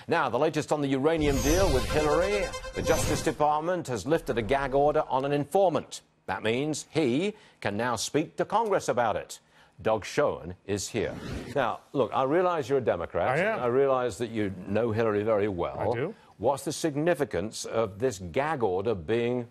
Now, the latest on the uranium deal with Hillary. The Justice Department has lifted a gag order on an informant. That means he can now speak to Congress about it. Doug Schoen is here. Now, look, I realize you're a Democrat. I am. I realize that you know Hillary very well. I do. What's the significance of this gag order being,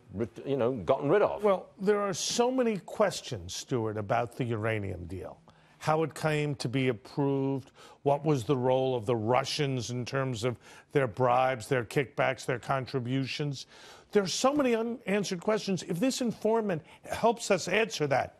gotten rid of? Well, there are so many questions, Stuart, about the uranium deal. How it came to be approved, what was the role of the Russians in terms of their bribes, their kickbacks, their contributions. There are so many unanswered questions. If this informant helps us answer that,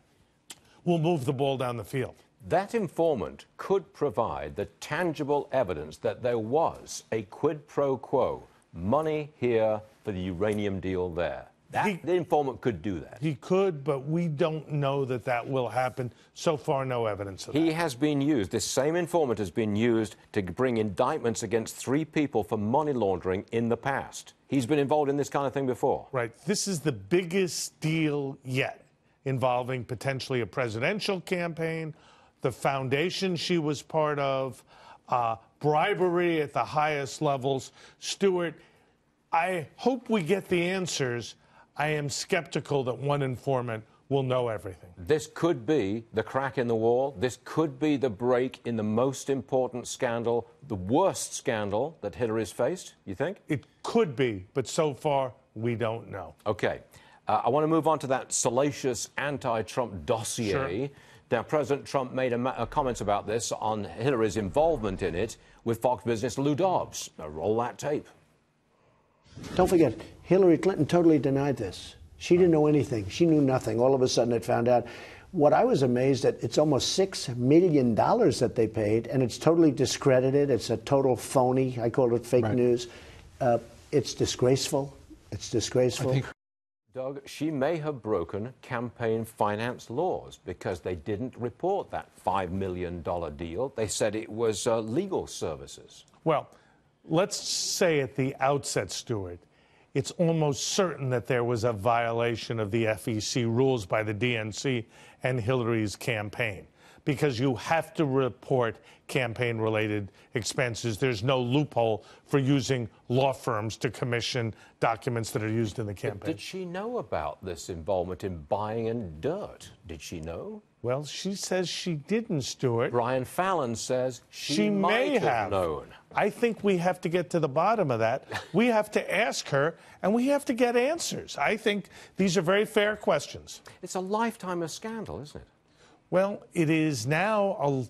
we'll move the ball down the field. That informant could provide the tangible evidence that there was a quid pro quo, money here for the uranium deal there. The informant could do that. He could, but we don't know that that will happen. So far, no evidence of that. He has been used, this same informant has been used to bring indictments against 3 people for money laundering in the past. He's been involved in this kind of thing before. Right. This is the biggest deal yet, involving potentially a presidential campaign, the foundation she was part of, bribery at the highest levels. Stuart, I hope we get the answers. I am skeptical that one informant will know everything. This could be the crack in the wall. This could be the break in the most important scandal, the worst scandal that Hillary's faced, you think? It could be, but so far, we don't know. Okay. I want to move on to that salacious anti-Trump dossier. Sure. Now, President Trump made comments about this on Hillary's involvement in it with Fox Business' Lou Dobbs. Now, roll that tape. Don't forget, Hillary Clinton totally denied this. She didn't know anything. She knew nothing. All of a sudden it found out. What I was amazed at, it's almost $6 million that they paid, and it's totally discredited. It's a total phony. I call it fake news. It's disgraceful. It's disgraceful. Doug, she may have broken campaign finance laws because they didn't report that $5 million deal. They said it was legal services. Well, let's say at the outset, Stuart, it's almost certain that there was a violation of the FEC rules by the DNC and Hillary's campaign, because you have to report campaign-related expenses. There's no loophole for using law firms to commission documents that are used in the campaign. But did she know about this involvement in buying in dirt? Did she know? Well, she says she didn't, Stuart. Brian Fallon says she may might have known. I think we have to get to the bottom of that. We have to ask her, and we have to get answers. I think these are very fair questions. It's a lifetime of scandal, isn't it? Well, it is now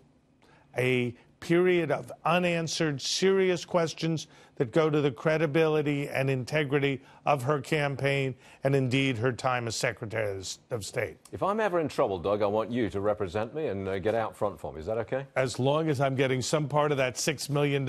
a period of unanswered, serious questions that go to the credibility and integrity of her campaign and, indeed, her time as Secretary of State. If I'm ever in trouble, Doug, I want you to represent me and get out front for me. Is that okay? As long as I'm getting some part of that $6 million,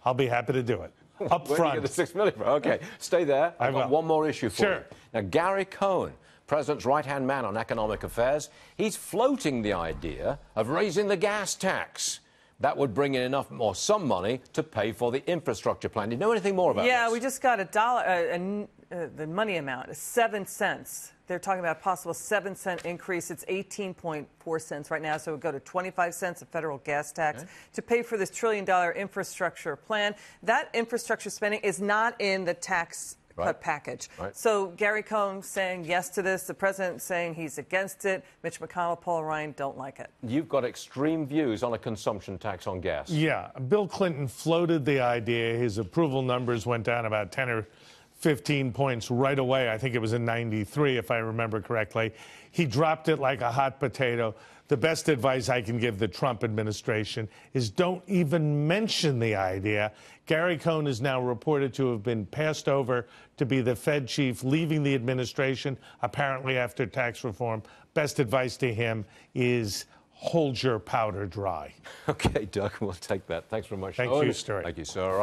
I'll be happy to do it. Up front. Where do you get the $6 million from? Okay, stay there. I've got one more issue for you. Now, Gary Cohn, President's right-hand man on economic affairs, he's floating the idea of raising the gas tax. That would bring in enough some money to pay for the infrastructure plan. Do you know anything more about this? Yeah, we just got the money amount is 7 cents. They're talking about a possible 7-cent increase. It's 18.4 cents right now, so it would go to 25 cents of federal gas tax to pay for this $1 trillion infrastructure plan. That infrastructure spending is not in the tax cut package. So Gary Cohn saying yes to this, the president saying he's against it, Mitch McConnell, Paul Ryan don't like it. You've got extreme views on a consumption tax on gas. Yeah, Bill Clinton floated the idea. His approval numbers went down about 10 or 15 points right away. I think it was in '93, if I remember correctly. He dropped it like a hot potato. The best advice I can give the Trump administration is don't even mention the idea. Gary Cohn is now reported to have been passed over to be the Fed chief, leaving the administration, apparently after tax reform. Best advice to him is hold your powder dry. Okay, Doug, we'll take that. Thanks very much. Thank you, Stuart. Thank you, sir.